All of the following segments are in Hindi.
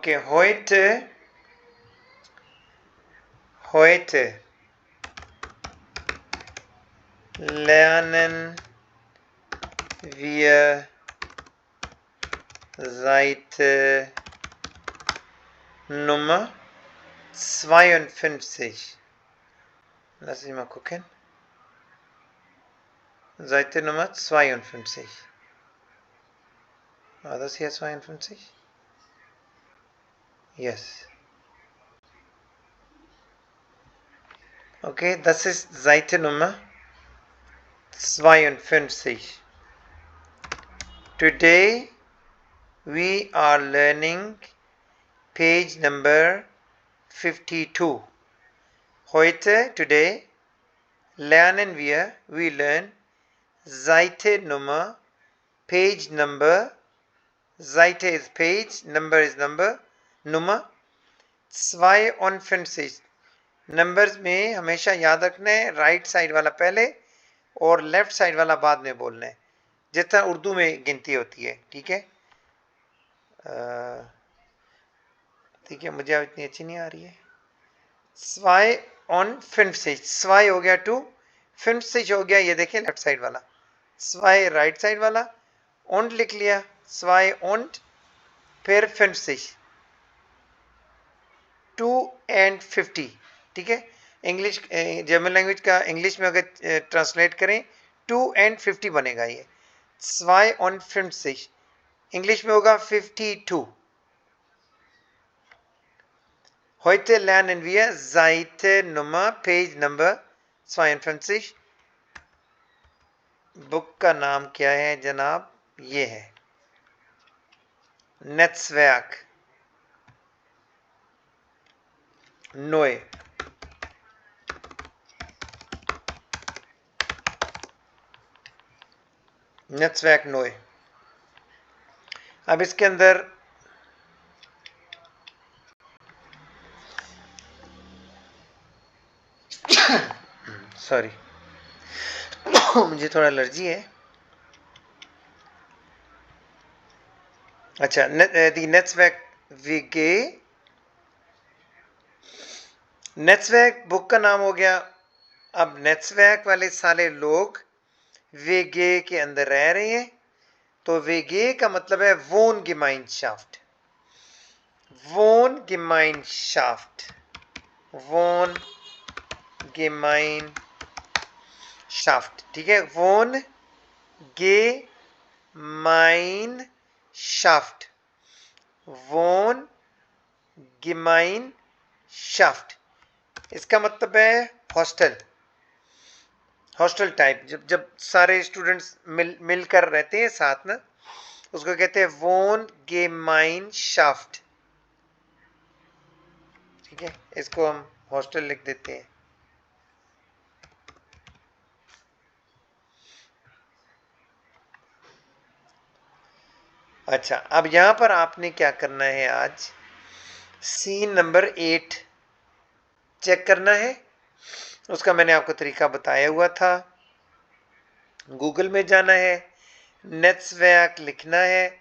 Okay, heute lernen wir Seite Nummer 52. Lass mich mal gucken. Seite Nummer 52. War das hier 52? Yes. Okay, das ist Seite Nummer 52. Today we are learning page number 52. Heute, today, lernen wir, we learn, Seite Nummer, page number, Seite is page, number is number, Nummer 52. Numbers में हमेशा याद रखना है राइट साइड वाला पहले और लेफ्ट साइड वाला बाद में बोलना है, जितना उर्दू में गिनती होती है. ठीक है, ठीक है, मुझे अब इतनी अच्छी नहीं आ रही है. 52. 2 हो गया 2, 50 हो गया, ये देखिए लेफ्ट साइड वाला, 2 राइट साइड वाला, und लिख लिया, 2 und, फिर 50, 2 and 50. ठीक है, इंग्लिश जर्मन लैंग्वेज का इंग्लिश में अगर ट्रांसलेट करें 2 and 50 बनेगा ये, 2 und 50. इंग्लिश में होगा 52. Heute lernen wir Seite Nummer, Page Number 52. Book का नाम क्या है जनाब? ये है नेट्सवर्क नोए. नेट्सवर्क नोए. अब इसके अंदर सॉरी मुझे थोड़ा एलर्जी है. अच्छा, दी नेट्सवर्क वीगे, नेट्सवर्क बुक का नाम हो गया. अब नेट्सवर्क वाले सारे लोग वेगे के अंदर रह रहे हैं, तो वेगे का मतलब है वोन गेमाइनशाफ्ट. वोन गेमाइनशाफ्ट, वोन गेमाइनशाफ्ट. ठीक है, वोन गेमाइनशाफ्ट, वोन गेमाइनशाफ्ट. इसका मतलब है हॉस्टल, हॉस्टल टाइप. जब सारे स्टूडेंट्स मिलकर रहते हैं साथ में, उसको कहते हैं वोन गेमाइनशाफ्ट. ठीक है, इसको हम हॉस्टल लिख देते हैं. अच्छा, अब यहां पर आपने क्या करना है, आज सीन नंबर 8 चेक करना है. उसका मैंने आपको तरीका बताया हुआ था. गूगल में जाना है, नेट्सवर्क लिखना है,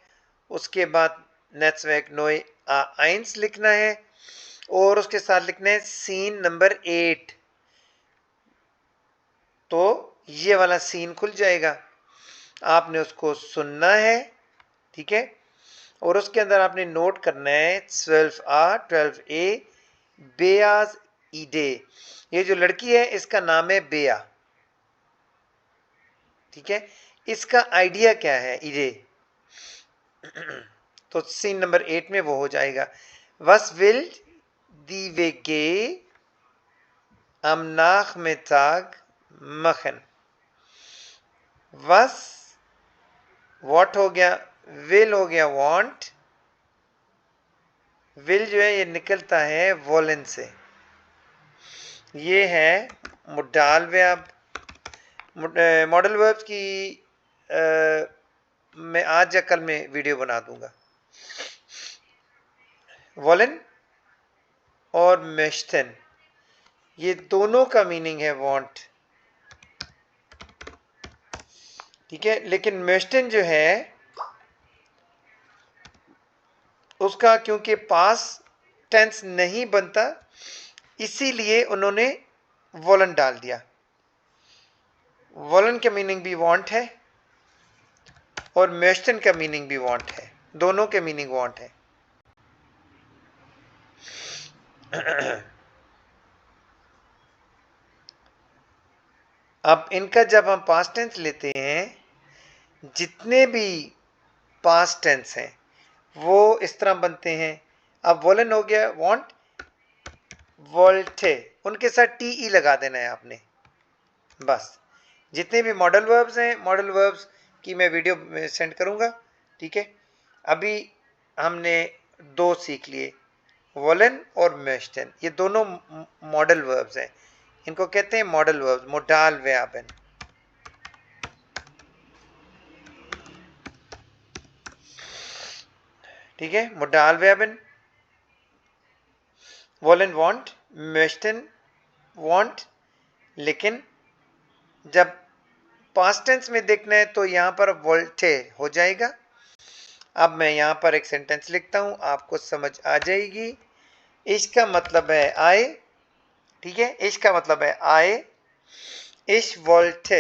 उसके बाद नेट्सवर्क नोए आइंस लिखना है, और उसके साथ लिखना है सीन नंबर 8. तो ये वाला सीन खुल जाएगा. आपने उसको सुनना है. ठीक है, और उसके अंदर आपने नोट करना है 12A 12A बेयाज ईडे. ये जो लड़की है इसका नाम है बेया. ठीक है, इसका आइडिया क्या है, ईडे. तो सीन नंबर 8 में वो हो जाएगा. Was will die WG am Nachmittag machen? Was, what हो गया, will हो गया want. will जो है ये निकलता है वोलन से. ये है मोडाल वर्ब. मॉडल वर्ब्स की मैं आज या कल में वीडियो बना दूंगा. वोलन और मेश्तन, ये दोनों का मीनिंग है वांट. ठीक है, लेकिन मेश्तन जो है उसका क्योंकि पास टेंस नहीं बनता इसीलिए उन्होंने वॉलन डाल दिया। वॉलन का मीनिंग भी वांट है और मेस्टन का मीनिंग भी वांट है, दोनों के मीनिंग वांट है। अब इनका जब हम पास्ट टेंस लेते हैं, जितने भी पास्ट टेंस हैं वो इस तरह बनते हैं। अब वॉलन हो गया वांट, वोल्टे, उनके साथ टी लगा देना है आपने बस। जितने भी मॉडल वर्ब्स हैं, मॉडल वर्ब्स की मैं वीडियो में सेंड करूंगा, ठीक है। अभी हमने दो सीख लिए, वॉलन और मेस्टन, ये दोनों मॉडल वर्ब्स हैं। इनको कहते हैं मॉडल वर्ब्स, मोडाल वर्बन। ठीक है, मोडाल वर्बन, वॉलन वांट, मेस्टन वांट। लेकिन जब पास्ट टेंस में देखना है तो यहां पर वोल्टे हो जाएगा। अब मैं यहां पर एक सेंटेंस लिखता हूं, आपको समझ आ जाएगी। इसका मतलब है आए, ठीक है, इसका मतलब है आए। Ich wollte,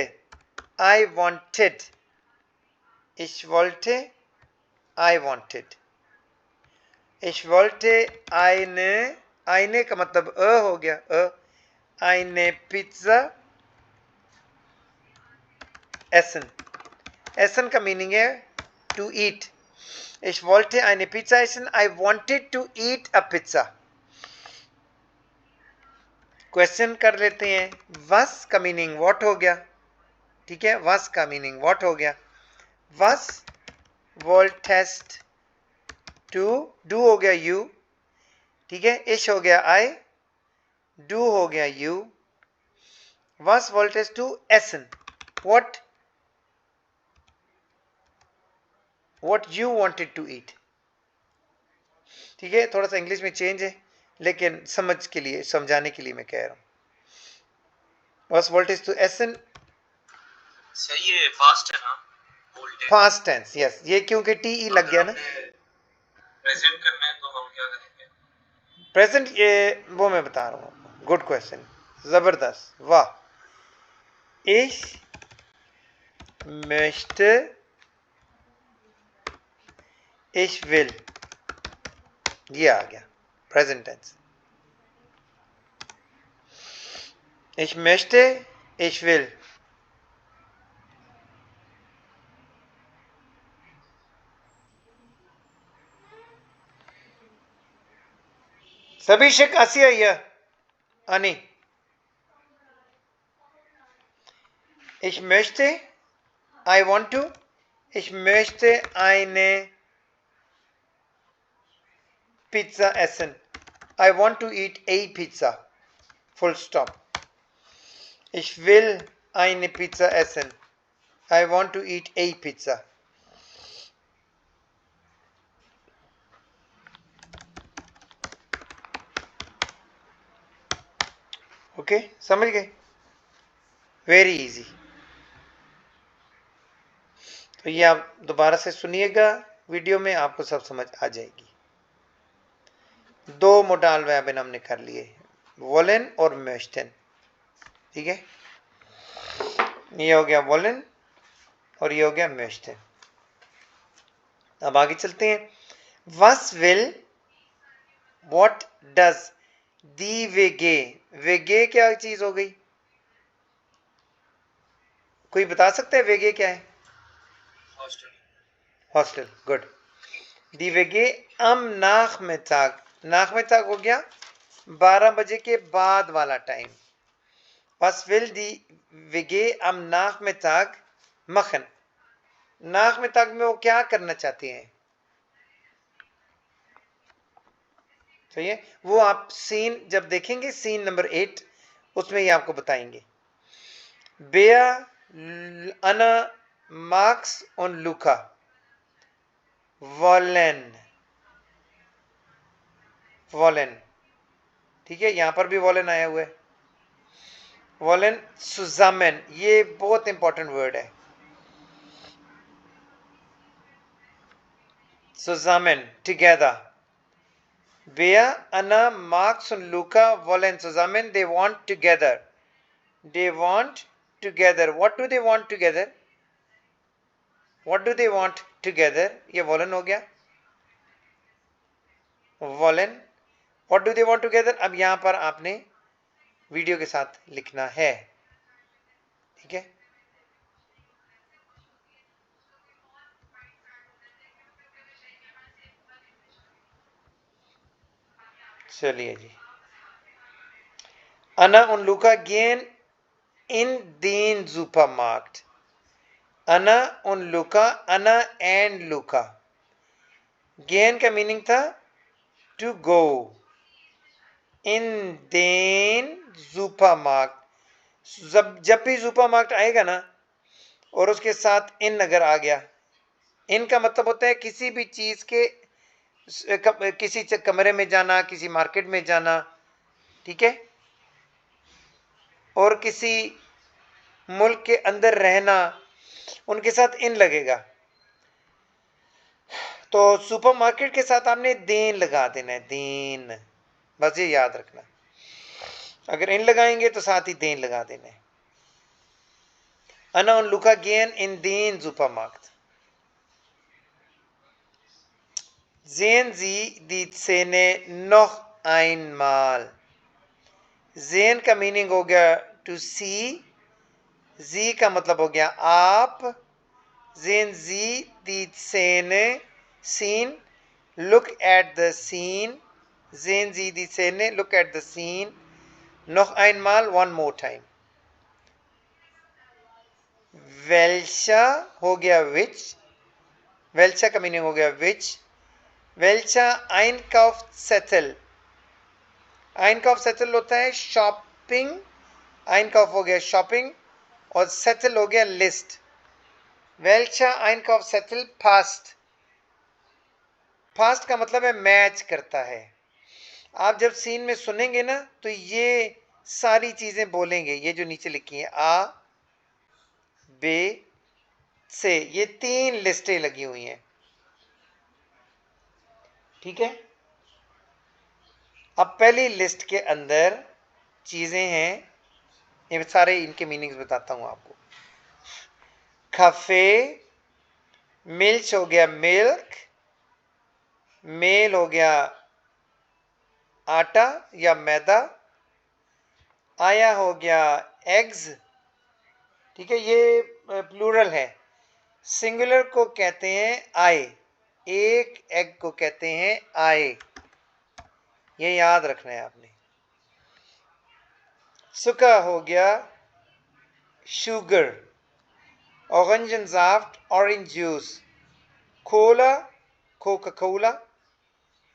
I wanted, ich wollte, I wanted, ich wollte eine का मतलब हो गया eine Pizza essen का मीनिंग है to eat। Ich wollte eine Pizza essen, I wanted to eat a pizza। Question कर लेते हैं, was का मीनिंग what हो गया, ठीक है, was का मीनिंग what हो गया। was wolltest to, do हो गया you, ठीक है, ich हो गया I, do हो गया you। was wolltest to essen, what you wanted to eat। ठीक है, थोड़ा सा इंग्लिश में चेंज है लेकिन समझ के लिए, समझाने के लिए मैं कह रहा हूं। was wolltest to essen, सही है, फास्ट है ना, फास्ट टेंस, यस। ये क्योंकि टी लग गया ना। प्रेजेंट करना है तो हम क्या करेंगे? प्रेजेंट, ये वो मैं बता रहा हूँ। गुड क्वेश्चन, जबरदस्त, वाह। Ich möchte, ich will, ये आ गया present tense. Ich möchte, ich will। सभी शिक आसिया hier Anni। Ich möchte, I want to, ich möchte eine Pizza essen, I want to eat a pizza, full stop। Ich will eine Pizza essen, I want to eat a pizza। Okay, समझ गए, वेरी इजी। तो ये आप दोबारा से सुनिएगा वीडियो में, आपको सब समझ आ जाएगी। दो मोडाल वर्ब हमने कर लिए, वॉलन और मेस्टन, ठीक है। ये हो गया वॉलन और ये हो गया मेस्टन। अब आगे चलते हैं। वस विल, व्हाट डज, दी वेगे, वेगे क्या चीज हो गई, कोई बता सकता है वेगे क्या है? हॉस्टल। Hostel, good. दी वेगे अम नाखमिताग, नाखमिताग हो गया 12 बजे के बाद वाला time. Was will die WG am Nachmittag machen? नाखमिताग में वो क्या करना चाहते हैं? सही है, वो आप सीन जब देखेंगे, सीन नंबर 8, उसमें ये आपको बताएंगे। बेया अना मार्क्स ऑन लुका वॉलेन, वॉलेन, ठीक है, यहां पर भी वॉलेन आया हुआ है। वॉलेन सुजामेन, ये बहुत इंपॉर्टेंट वर्ड है, सुजामेन, together, Wer, Anna, Max und Luca wollen zusammen. They want together. They want together. What do they want together? What do they want together? ये wollen हो गया. Wollen. What do they want together? अब यहां पर आपने वीडियो के साथ लिखना है. ठीक है. चलिए जी. Anna und Luca gehen in den Supermarkt. Anna und Luca, Anna and Luca. Gehen का मीनिंग था to go. In den Supermarkt. जब भी सुपरमार्केट आएगा ना और उसके साथ इन अगर आ गया, इन का मतलब होता है किसी भी चीज के किसी कमरे में जाना, किसी मार्केट में जाना. ठीक है. और किसी मुल्क के अंदर रहना, उनके साथ इन लगेगा. तो सुपरमार्केट के साथ आपने देन लगा देना है. देन, बस ये याद रखना. अगर इन लगाएंगे तो साथ ही देन लगा देना है. Anna und Luca gehen in den Supermarkt. Sehen Sie die Szene noch einmal. Sehen का मीनिंग हो गया to see. Sie का मतलब हो गया आप. Sehen Sie die Szene, scene. Look at the scene. Sehen Sie die Szene, look at the scene. Noch einmal, one more time. Welcher हो गया which. Welcher का मीनिंग हो गया which. Welcher Einkaufszettel. Einkaufszettel होता है शॉपिंग. Einkauf हो गया शॉपिंग और सेटल हो गया list. Welcher Einkaufszettel passt. Past का मतलब है मैच करता है. आप जब सीन में सुनेंगे ना तो ये सारी चीजें बोलेंगे. ये जो नीचे लिखी है आ बे से, ये 3 लिस्टें लगी हुई हैं. ठीक है. अब पहली लिस्ट के अंदर चीजें हैं, ये सारे इनके मीनिंग्स बताता हूं आपको. काफे, मिल्च हो गया मिल्क, मेल हो गया आटा या मैदा, आया हो गया एग्स. ठीक है. ये प्लूरल है. सिंगुलर को कहते हैं आए. एक एग को कहते हैं आए. ये याद रखना है आपने. सूखा हो गया sugar. Orangensaft, orange juice. Cola, Coca Cola.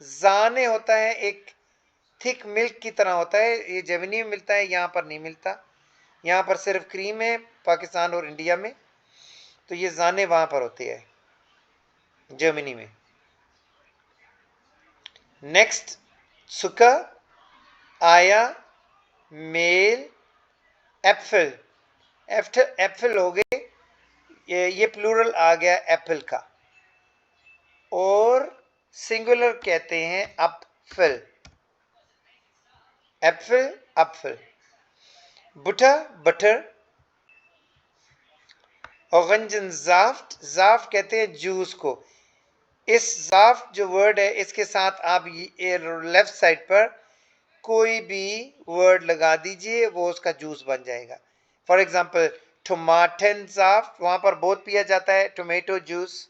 जाने होता है एक थिक मिल्क की तरह होता है. ये जर्मनी में मिलता है, यहाँ पर नहीं मिलता. यहाँ पर सिर्फ क्रीम है पाकिस्तान और इंडिया में. तो ये जाने वहां पर होती है जर्मनी में. नेक्स्ट सुका, आया, मेल, एप्पल. एप्पल हो गए. ये प्लूरल आ गया एप्पल का. और सिंगुलर कहते हैं अपफल. एप्पल, अपफल. बुटा, बटर. Orangensaft, जाफ्ट कहते हैं जूस को. इस जाफ्ट जो वर्ड है इसके साथ आप लेफ्ट साइड पर कोई भी वर्ड लगा दीजिए, वो उसका जूस बन जाएगा. फॉर एग्जाम्पल टोमाटेनसाफ्ट, वहां पर बहुत पिया जाता है टोमेटो जूस.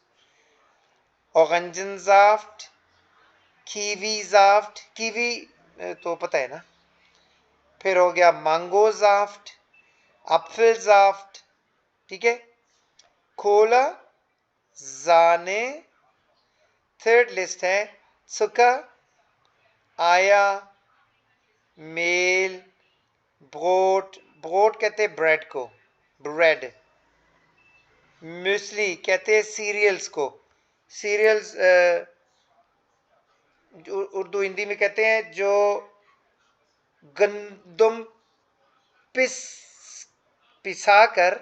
Orangensaft, कीवीजाफ्ट, कीवी तो पता है ना. फिर हो गया मैंगोजाफ्ट, एप्पलजाफ्ट. ठीक है. कोला, जाने. थर्ड लिस्ट है सुका, आया, मेल, ब्रोड. ब्रोड कहते हैं ब्रेड को, ब्रेड. म्यूसली कहते हैं सीरियल्स को. सीरियल्स उर्दू हिंदी में कहते हैं जो गंदम पिसाकर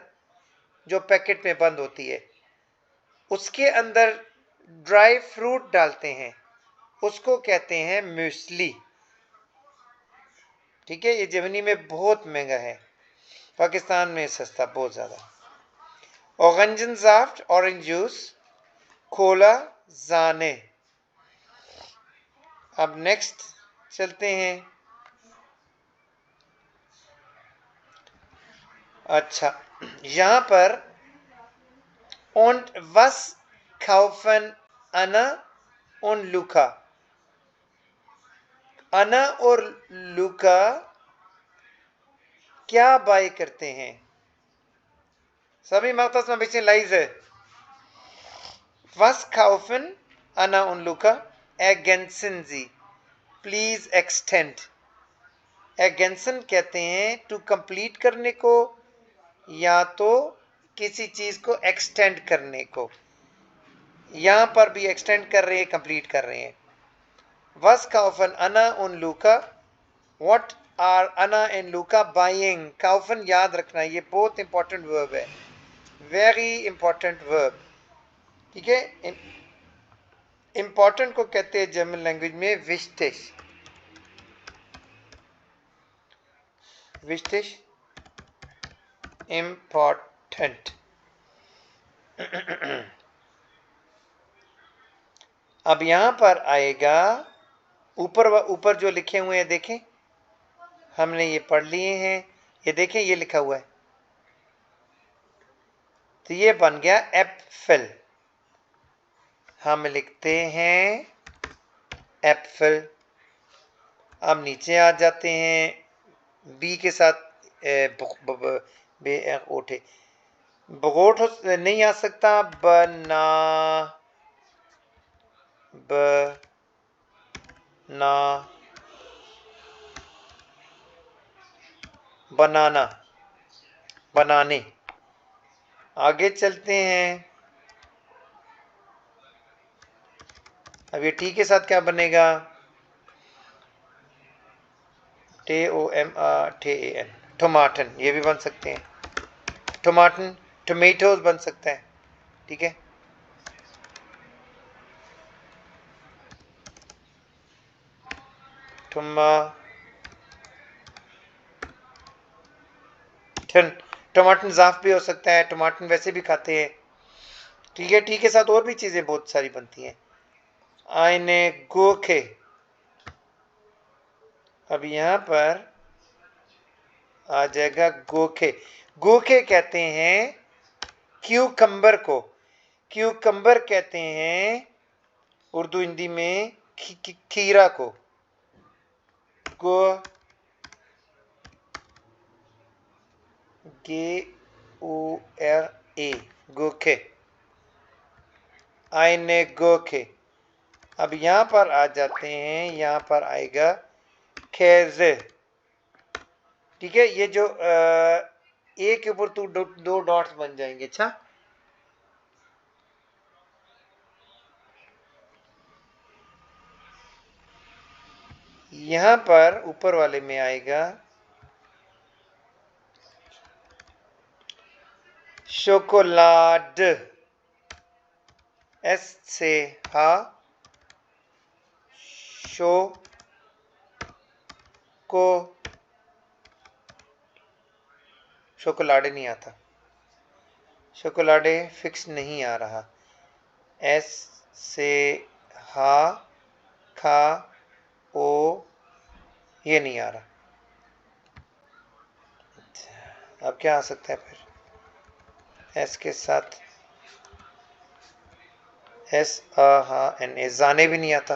जो पैकेट में बंद होती है, उसके अंदर ड्राई फ्रूट डालते हैं. उसको कहते हैं म्यूसली। ठीक है, ये जर्मनी में बहुत महंगा है, पाकिस्तान में सस्ता बहुत ज़्यादा। Orangensaft, ऑरेंज जूस, कोला, जाने। अब नेक्स्ट चलते हैं। अच्छा, यहां पर und was kaufen Anna und Luca? अना और लुका क्या बाय करते हैं? सभी माता में bisschen leise. Was kaufen Anna und Luca? Ergänzen Sie. Please extend. एगेंसन कहते हैं टू कंप्लीट करने को या तो किसी चीज को एक्सटेंड करने को। यहां पर भी एक्सटेंड कर रहे हैं, कंप्लीट कर रहे हैं। Was kaufen Anna und Luca? What are Anna and Luca buying? Kaufen याद रखना, ये बहुत इंपॉर्टेंट वर्ब है, वेरी इंपॉर्टेंट वर्ब। ठीक है, इंपॉर्टेंट को कहते हैं जर्मन लैंग्वेज में विस्टिश। विस्टिश इंपॉर्टेंट। अब यहां पर आएगा ऊपर जो लिखे हुए हैं देखें, हमने ये पढ़ लिए हैं, ये देखें ये लिखा हुआ है, तो ये बन गया एप्फल। हम लिखते हैं एप्फल। अब नीचे आ जाते हैं, बी के साथ ओठे बगोट नहीं आ सकता, बना बनाना, बनाने। आगे चलते हैं। अब ये टी के साथ क्या बनेगा? TOMATEN, टमाटन, ये भी बन सकते हैं, टमाटन, टमेटोज बन सकता है। ठीक है, टमाटन जाफ भी हो सकता है, टमाटन वैसे भी खाते हैं। ठीक है, टी के साथ और भी चीजें बहुत सारी बनती हैं। आइने गोखे। अब यहां पर आ जाएगा गोखे। गोखे कहते हैं क्यूकम्बर को, क्यूकम्बर कहते हैं उर्दू हिंदी में खीरा को। गो GORA, गोखे, आइने गोखे। अब यहां पर आ जाते हैं, यहां पर आएगा खेजे। ठीक है, ये जो ए के ऊपर तो दो डॉट्स बन जाएंगे। अच्छा, यहां पर ऊपर वाले में आएगा शोकोलाड, एस से हा, शो को, शोकोलाडे नहीं आता, शोकोलाडे फिक्स नहीं आ रहा। एस से हा, खा, ओ, ये नहीं आ रहा। अब क्या आ सकता है फिर? एस के साथ एस हा एन ए, जाने भी नहीं आता।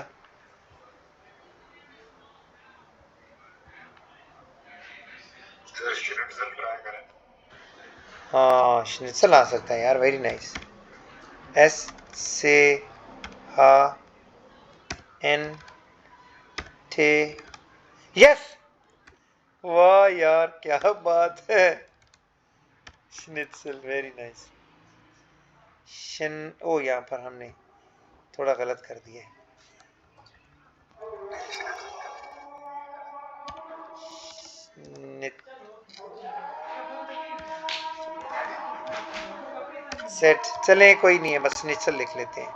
हाँ, श्नित्सल आ सकता है यार, वेरी नाइस। एस से हा एन थे, यस, वाह यार क्या बात है, श्नित्सल, वेरी नाइस। शन, ओ यहाँ पर हमने थोड़ा गलत कर दिया। सेट, चलें कोई नहीं है, बस श्नित्सल लिख लेते हैं।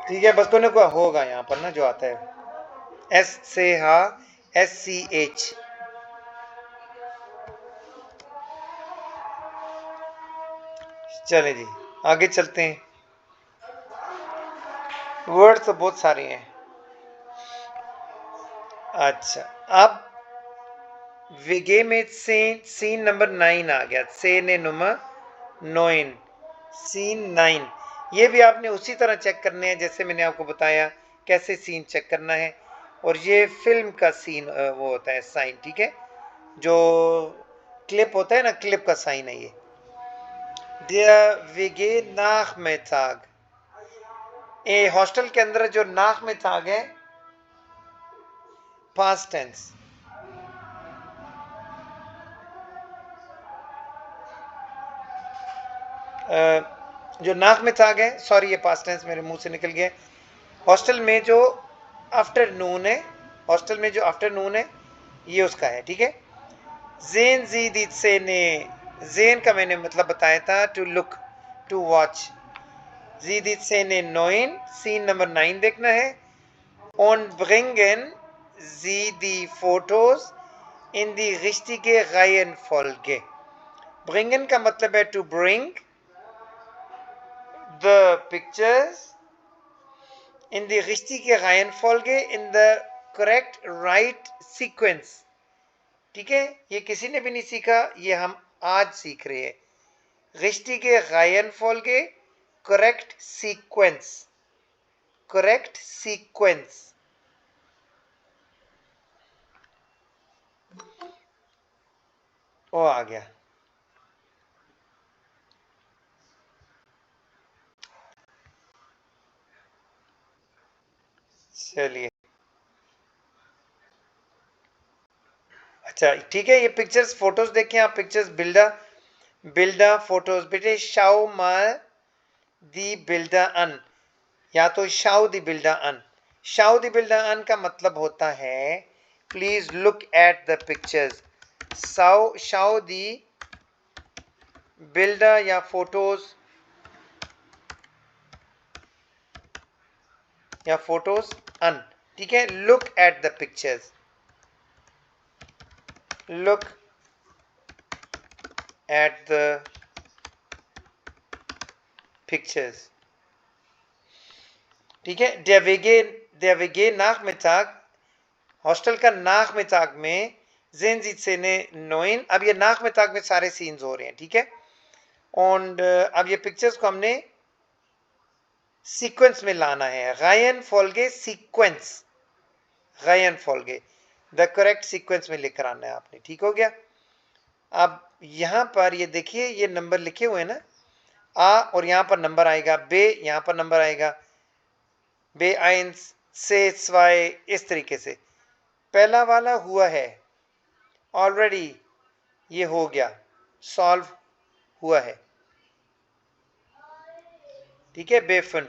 ठीक है, बस कोने को होगा यहाँ पर ना जो आता है एस से हा SCH। चले जी आगे चलते हैं। वर्ड तो बहुत सारे हैं। अच्छा, अब विगे में सीन नंबर 9 आ गया। सेने नुमा 9 सीन 9। ये भी आपने उसी तरह चेक करने हैं जैसे मैंने आपको बताया कैसे सीन चेक करना है। और ये फिल्म का सीन वो होता है साइन, ठीक है, जो क्लिप होता है ना, क्लिप का साइन है ये। Der WG Nachmittag, ये हॉस्टल के अंदर जो नाखमेताग है पास्ट टेंस। जो नाखमेताग है, सॉरी ये पास्ट टेंस मेरे मुंह से निकल गया। हॉस्टल में जो आफ्टरनून है, हॉस्टल में जो आफ्टरनून है ये उसका है, ठीक है। जेन जी दी से ने, जेन का मैंने मतलब बताया था टू लुक, टू वॉच। जी दी से ने 9 सीन नंबर 9 देखना है। Und bringen Sie die Fotos in die richtige Reihenfolge. Bringen का मतलब है to bring the pictures in die richtige Reihenfolge, in the correct right sequence. ठीक है, ये किसी ने भी नहीं सीखा, ये हम आज सीख रहे हैं। richtige Reihenfolge, correct sequence, correct sequence। वो आ गया। चलिए, अच्छा ठीक है, ये पिक्चर्स फोटोज देखें आप। पिक्चर्स बिल्डा फोटोज बेटे शाओ माल दी बिल्डा अन, या तो शाओ दी बिल्डा अन। शाओ दी बिल्डा अन का मतलब होता है please look at the pictures. शाओ दी बिल्डा या फोटोज या फोटोज अन, ठीक है। Look at the pictures, look at the pictures, ठीक है। der WG Nachmittag, हॉस्टल का नाखमेताग में जेनजीत से ने 9। अब ये नाखमेताग में सारे सीन्स हो रहे हैं, ठीक है। और अब ये पिक्चर्स को हमने सीक्वेंस में लाना है। गायन फॉलगे सीक्वेंस, गायन फॉलगे द करेक्ट सीक्वेंस में लेकर आना है आपने, ठीक हो गया। अब यहां पर ये देखिए ये नंबर लिखे हुए हैं ना, आ और यहां पर नंबर आएगा, बे यहां पर नंबर आएगा, बे आइंस से स्वाई, इस तरीके से। पहला वाला हुआ है ऑलरेडी, ये हो गया, सॉल्व हुआ है, ठीक है। बे 5,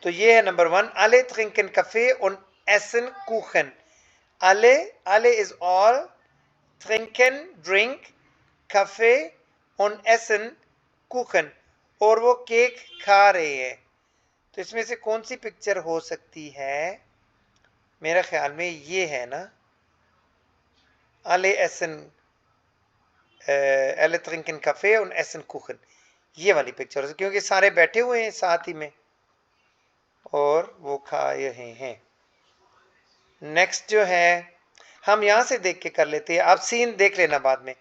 तो ये है number 1। alle trinken Kaffee und essen Kuchen। alle is all, trinken drink, Kaffee und essen Kuchen, और वो केक खा रहे हैं। तो इसमें से कौन सी पिक्चर हो सकती है? मेरा ख्याल में ये है ना, alle essen alle trinken Kaffee und essen Kuchen, ये वाली पिक्चर, क्योंकि सारे बैठे हुए हैं साथ ही में और वो खा रहे हैं। नेक्स्ट जो है हम यहां से देख के कर लेते हैं, आप सीन देख लेना बाद में।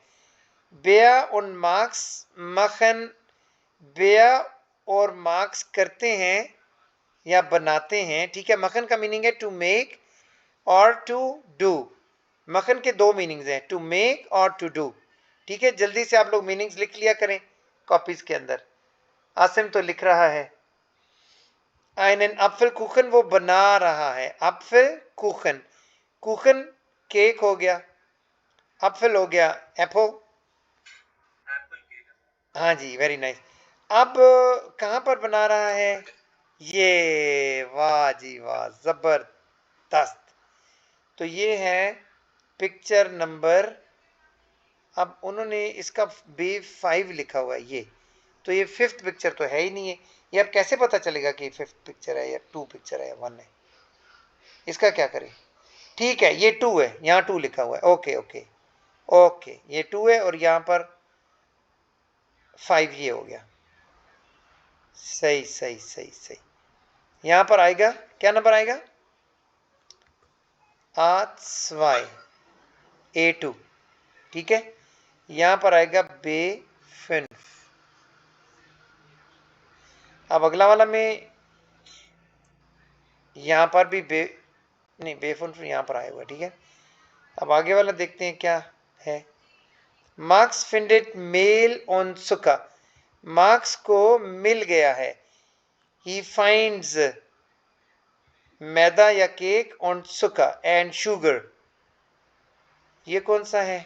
बेया और मार्क्स मखन, बेया और मार्क्स करते हैं या बनाते हैं, ठीक है। मखन का मीनिंग है टू मेक और टू डू। मखन के दो मीनिंग्स हैं, टू मेक और टू डू, ठीक है। जल्दी से आप लोग मीनिंग्स लिख लिया करें कॉपीज के अंदर। आसिम तो लिख रहा है einen Apfelkuchen, वो बना रहा है। Apfelkuchen, कुखन केक हो गया, एप्पल हो गया एप्पल, हाँ जी वेरी नाइस। अब कहां पर बना रहा है ये? वाह जी वाह, जबरदस्त। तो ये है पिक्चर नंबर, अब उन्होंने इसका B5 लिखा हुआ है ये, तो ये फिफ्थ पिक्चर तो है ही नहीं है। ये अब कैसे पता चलेगा कि फिफ्थ पिक्चर है या 2 पिक्चर है या 1 है? इसका क्या करें? ठीक है, ये 2 है, यहाँ 2 लिखा हुआ है। ओके ओके ओके, ये 2 है और यहाँ पर 5 ये हो गया। सही सही सही सही। यहाँ पर आएगा, क्या नंबर आएगा? A2 A2, ठीक है। यहाँ पर आएगा B5। अब अगला वाला में यहाँ पर भी नहीं, B5 यहाँ पर आया हुआ, ठीक है। अब आगे वाला देखते हैं क्या है। मार्क्स फिंडेड मेल ऑन सुका, मार्क्स को मिल गया है। ही फाइंड्स मैदा या केक ऑन सुका एंड शुगर, ये कौन सा है?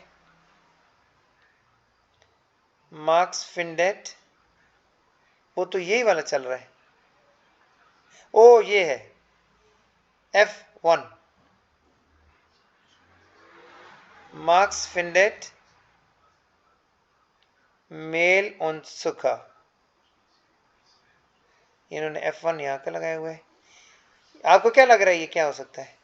मार्क्स फिंडेड, वो तो यही वाला चल रहा है। ओ ये है F1, मार्क्स फिंडेड मेल ऑन सुका। इन्होंने F1 यहां का लगाया हुआ है। आपको क्या लग रहा है ये क्या हो सकता है?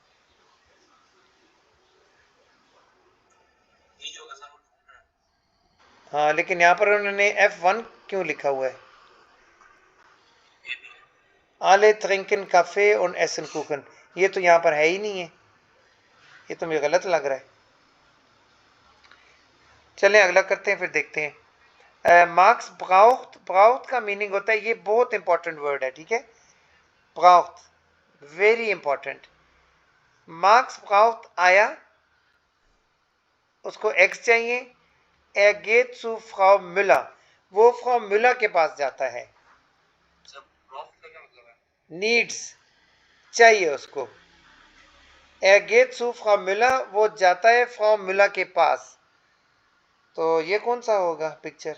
हाँ, लेकिन यहां पर उन्होंने F1 क्यों लिखा हुआ है? आले ट्रिंकन काफे और एसन कुकन, ये तो यहां पर है ही नहीं है, ये तो मुझे गलत लग रहा है। चलें अगला करते हैं, फिर देखते हैं। मार्क्स ब्राउcht, ब्राउcht का मीनिंग होता है, ये बहुत इंपॉर्टेंट वर्ड है, ठीक है। ब्राउcht वेरी इंपॉर्टेंट। मार्क्स ब्राउcht आया, उसको एक्स चाहिए। Er geht zu Frau Müller, वो फ्रॉ müller के पास जाता है। नीड्स चाहिए उसको। Er geht zu Frau Müller, वो जाता है फ्रॉ müller के पास। तो ये कौन सा होगा पिक्चर?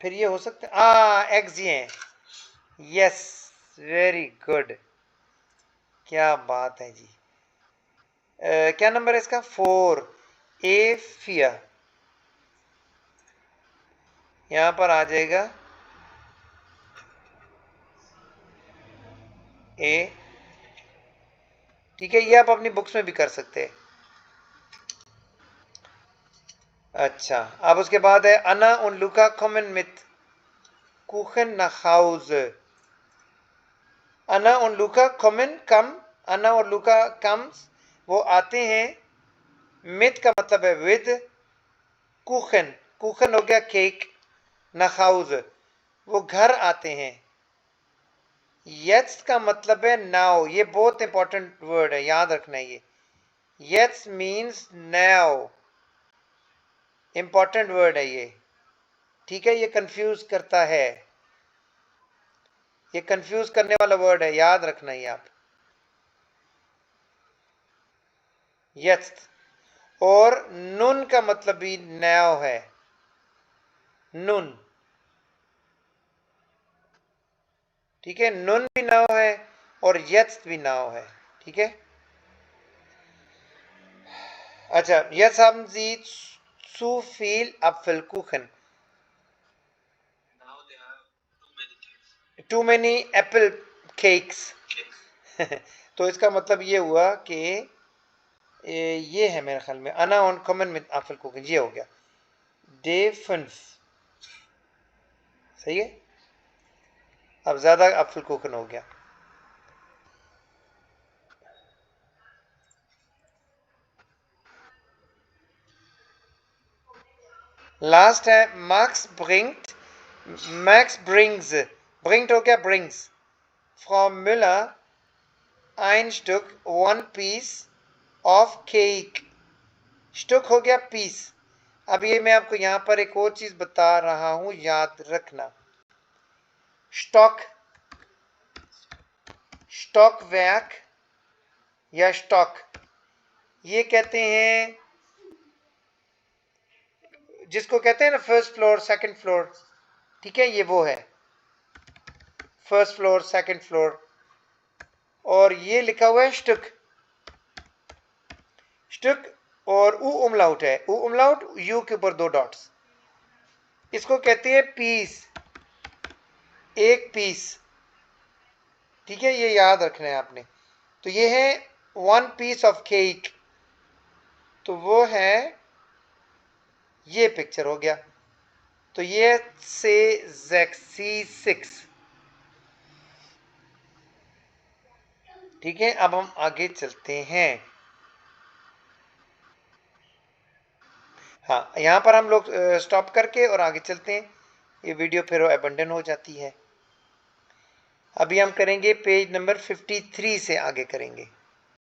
फिर ये हो सकता है एक्स ये है। यस, वेरी गुड, क्या बात है जी। क्या नंबर है इसका? 4 ए फियर, यहां पर आ जाएगा ए, ठीक है। ये आप अपनी बुक्स में भी कर सकते हैं। अच्छा, अब उसके बाद है अना उन लुका कॉमन मिथ कुखन नखाउज। अना और लुका कॉमन कम, अना और लुका कम्स, वो आते हैं। मिथ का मतलब है विद, कुखन, कुखन हो गया केक, नखाउज वो घर आते हैं। यत्स का मतलब है नाउ, ये बहुत इंपॉर्टेंट वर्ड है, याद रखना है ये। यत्स मीन्स नाउ, इंपॉर्टेंट वर्ड है ये, ठीक है। ये कंफ्यूज करता है, ये कंफ्यूज करने वाला वर्ड है, याद रखना ये आप। यत्स, और नुन का मतलब भी नाउ है, नुन, ठीक है। नुन भी नाउ है और यत्स भी नाउ है, ठीक है। अच्छा, jetzt haben Sie zu viel Apfelkuchen, too many apple cakes तो इसका मतलब ये हुआ कि ये है मेरे ख्याल में अना ऑन कॉमन में एप्पल कुकिंग, ये हो गया डे 5, सही है। अब ज्यादा एप्पल कुकिंग हो गया। लास्ट है मैक्स ब्रिंग्ट, मैक्स ब्रिंग्स, ब्रिंग्ट हो गया brings, from Miller ein Stück, one piece of cake, स्टुक हो गया पीस। अब ये मैं आपको यहां पर एक और चीज बता रहा हूं, याद रखना। स्टॉक, स्टॉक वैक या स्टॉक, ये कहते हैं, जिसको कहते हैं ना फर्स्ट फ्लोर सेकंड फ्लोर, ठीक है। ये वो है फर्स्ट फ्लोर सेकंड फ्लोर, और ये लिखा हुआ है स्टुक। स्टुक और उ उमलाउट है, उ उमलाउट यू के ऊपर 2 डॉट्स, इसको कहते हैं पीस, एक पीस। ठीक है, ये याद रखना है आपने। तो ये है 1 पीस ऑफ केक, तो वो है ये पिक्चर हो गया। तो ये से Z6। ठीक है, अब हम आगे चलते हैं। हाँ, यहाँ पर हम लोग स्टॉप करके और आगे चलते हैं, ये वीडियो फिर अबंडन हो जाती है। अभी हम करेंगे पेज नंबर 53 से आगे करेंगे।